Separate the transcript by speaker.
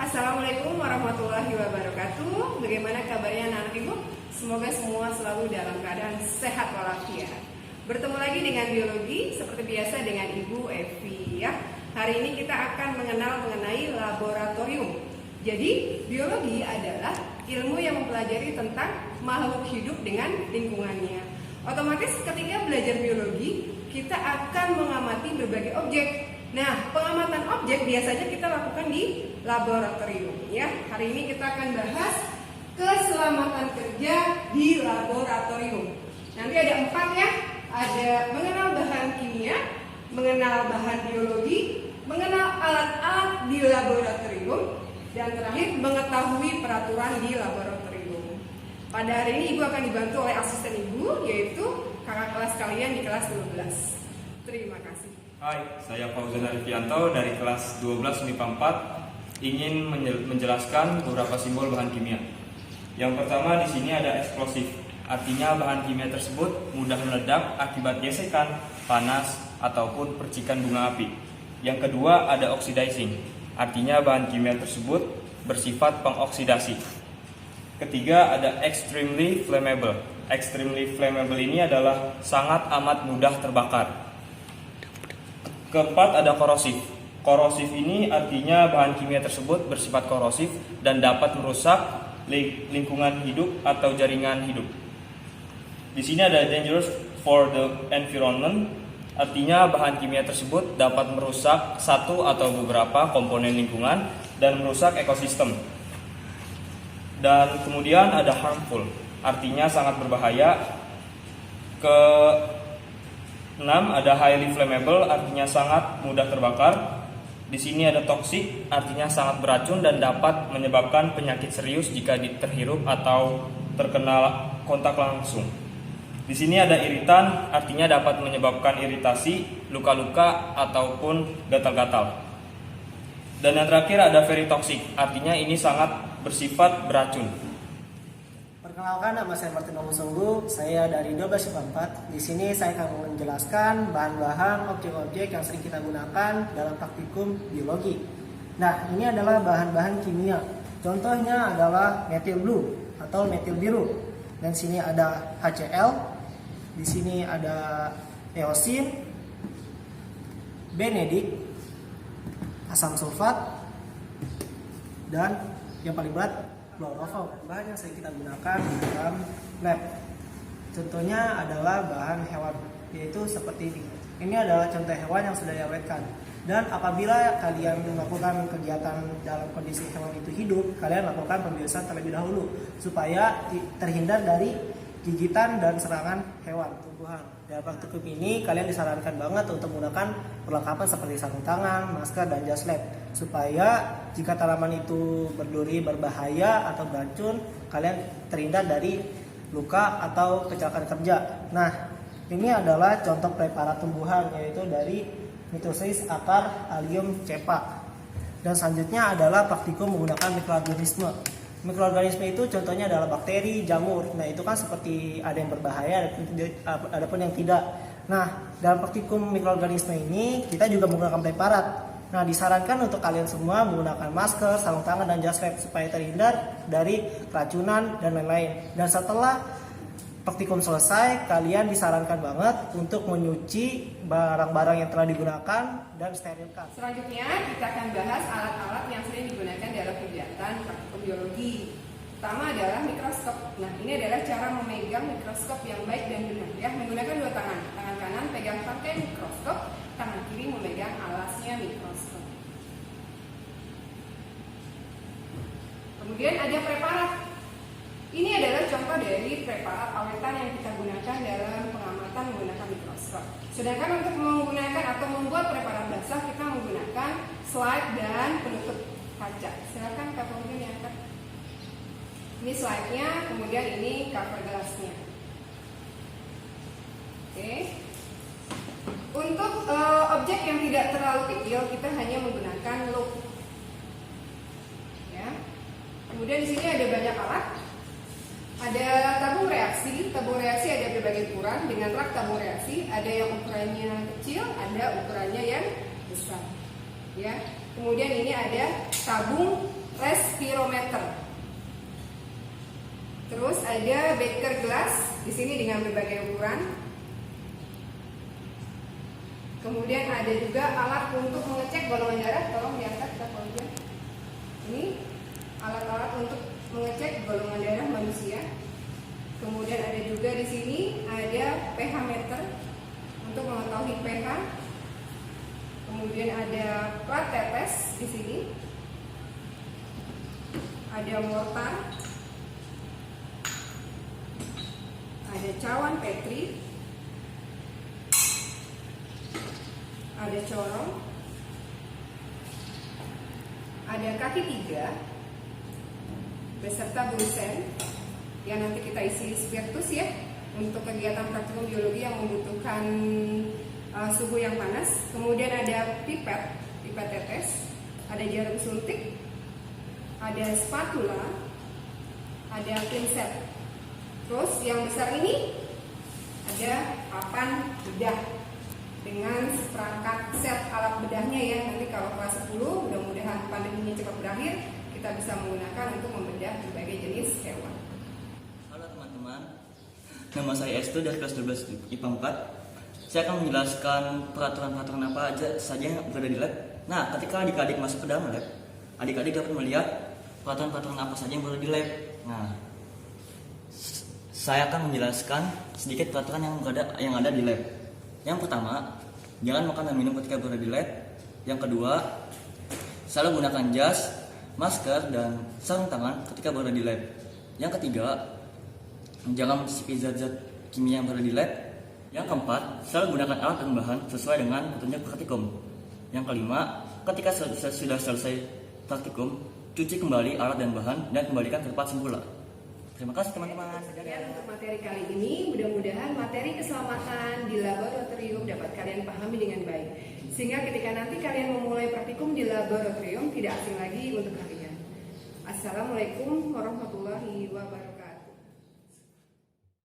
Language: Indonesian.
Speaker 1: Assalamualaikum warahmatullahi wabarakatuh. Bagaimana kabarnya anak-anak ibu? Semoga semua selalu dalam keadaan sehat walafiat. Bertemu lagi dengan biologi seperti biasa dengan Ibu Evi ya. Hari ini kita akan mengenal mengenai laboratorium. Jadi biologi adalah ilmu yang mempelajari tentang makhluk hidup dengan lingkungannya. Otomatis ketika belajar biologi kita akan mengamati berbagai objek. Nah, pengamatan objek biasanya kita lakukan di laboratorium ya. Hari ini kita akan bahas keselamatan kerja di laboratorium. Nanti ada 4 ya. Ada mengenal bahan kimia, mengenal bahan biologi, mengenal alat-alat di laboratorium, dan terakhir mengetahui peraturan di laboratorium. Pada hari ini Ibu akan dibantu oleh asisten Ibu, yaitu kakak kelas kalian di kelas 12. Terima kasih.
Speaker 2: Hai, saya Fauzan Arifianto dari kelas 12 MIPA 4 ingin menjelaskan beberapa simbol bahan kimia. Yang pertama di sini ada eksplosif, artinya bahan kimia tersebut mudah meledak akibat gesekan, panas, ataupun percikan bunga api. Yang kedua ada oxidizing, artinya bahan kimia tersebut bersifat pengoksidasi. Ketiga ada extremely flammable. Extremely flammable ini adalah sangat amat mudah terbakar. Keempat ada korosif. Korosif ini artinya bahan kimia tersebut bersifat korosif dan dapat merusak lingkungan hidup atau jaringan hidup. Di sini ada dangerous for the environment, artinya bahan kimia tersebut dapat merusak satu atau beberapa komponen lingkungan dan merusak ekosistem. Dan kemudian ada harmful, artinya sangat berbahaya. Ke-6 ada highly flammable, artinya sangat mudah terbakar. Di sini ada toxic, artinya sangat beracun dan dapat menyebabkan penyakit serius jika terhirup atau terkena kontak langsung. Di sini ada iritan, artinya dapat menyebabkan iritasi, luka-luka ataupun gatal-gatal. Dan yang terakhir ada very toxic, artinya ini sangat bersifat beracun.
Speaker 3: Perkenalkan, nama saya Martino Musunggu, saya dari 12 MIPA 4. Di sini saya akan menjelaskan bahan-bahan objek-objek yang sering kita gunakan dalam praktikum biologi. Nah, ini adalah bahan-bahan kimia. Contohnya adalah metil blue atau metil biru. Dan sini ada HCl, di sini ada eosin, benedik, asam sulfat, dan yang paling berat kloroform, bahan yang sering kita gunakan di dalam lab. Contohnya adalah bahan hewan, yaitu seperti ini. Ini adalah contoh hewan yang sudah diawetkan. Dan apabila kalian melakukan kegiatan dalam kondisi hewan itu hidup, kalian lakukan pembiasan terlebih dahulu supaya terhindar dari gigitan dan serangan hewan tumbuhan. Dalam praktikum ini kalian disarankan banget untuk menggunakan perlengkapan seperti sarung tangan, masker, dan jas lab supaya jika tanaman itu berduri, berbahaya atau beracun, kalian terhindar dari luka atau kecelakaan kerja. Nah, ini adalah contoh preparat tumbuhan, yaitu dari Mitosis akar Allium cepa. Dan selanjutnya adalah praktikum menggunakan mikroorganisme. Mikroorganisme itu contohnya adalah bakteri, jamur. Nah, itu kan seperti ada yang berbahaya, ada pun yang tidak. Nah, dalam praktikum mikroorganisme ini kita juga menggunakan preparat. Nah, disarankan untuk kalian semua menggunakan masker, sarung tangan, dan jas lab supaya terhindar dari keracunan dan lain-lain. Dan setelah praktikum selesai, kalian disarankan banget untuk menyuci barang-barang yang telah digunakan dan sterilkan.
Speaker 1: Selanjutnya kita akan bahas alat-alat yang sering digunakan dalam kegiatan praktikum biologi. Pertama adalah mikroskop. Nah, ini adalah cara memegang mikroskop yang baik dan benar ya. Menggunakan 2 tangan. Tangan kanan pegang pakai mikroskop, tangan kiri memegang alasnya mikroskop. Kemudian ada preparat. Ini adalah contoh dari preparat awetan yang kita gunakan dalam pengamatan menggunakan mikroskop. Sedangkan untuk menggunakan atau membuat preparat basah, kita menggunakan slide dan penutup kaca. Silakan Kak Fauzan diangkat. Ini slide-nya, kemudian ini cover gelasnya. Oke. Untuk objek yang tidak terlalu kecil, kita hanya menggunakan loupe. Ya. Kemudian di sini ada banyak alat. Ada tabung reaksi ada berbagai ukuran dengan rak tabung reaksi, ada yang ukurannya kecil, ada ukurannya yang besar. Ya. Kemudian ini ada tabung respirometer. Terus ada beaker glass di sini dengan berbagai ukuran. Kemudian ada juga alat untuk mengecek golongan darah. Tolong diangkat Kak Fauzia. Ini alat-alat untuk mengecek golongan darah manusia. Kemudian ada juga di sini ada pH meter untuk mengetahui pH. Kemudian ada plat tetes di sini. Ada mortar. Ada cawan Petri. Ada corong. Ada kaki 3 beserta brusen yang nanti kita isi spiritus ya untuk kegiatan praktikum biologi yang membutuhkan suhu yang panas. Kemudian ada pipet tetes, ada jarum suntik, ada spatula, ada pinset. Terus yang besar ini ada papan bedah dengan seperangkat set alat bedahnya ya. Nanti kalau kelas 10 mudah-mudahan pandeminya cepat berakhir, kita bisa menggunakan untuk membedah berbagai jenis hewan.
Speaker 4: Halo teman-teman, nama saya Estu dari kelas 12 IPA 4. Saya akan menjelaskan peraturan-peraturan apa aja saja yang berada di lab. Nah, ketika adik-adik masuk ke dalam lab, adik-adik dapat melihat peraturan-peraturan apa saja yang berada di lab. Nah, saya akan menjelaskan sedikit peraturan yang ada di lab. Yang pertama, jangan makan dan minum ketika berada di lab. Yang kedua, selalu gunakan jas, masker, dan sarung tangan ketika berada di lab. Yang ketiga, jangan mencicipi zat-zat kimia yang berada di lab. Yang keempat, selalu gunakan alat dan bahan sesuai dengan petunjuk praktikum. Yang kelima, ketika sudah selesai praktikum, cuci kembali alat dan bahan dan kembalikan ke tempat semula. Terima kasih teman-teman.
Speaker 1: Sekian untuk materi kali ini. Mudah-mudahan materi keselamatan di laboratorium dapat kalian pahami dengan baik. Sehingga ketika nanti kalian memulai praktikum di laboratorium tidak asing lagi untuk kalian. Assalamualaikum warahmatullahi wabarakatuh.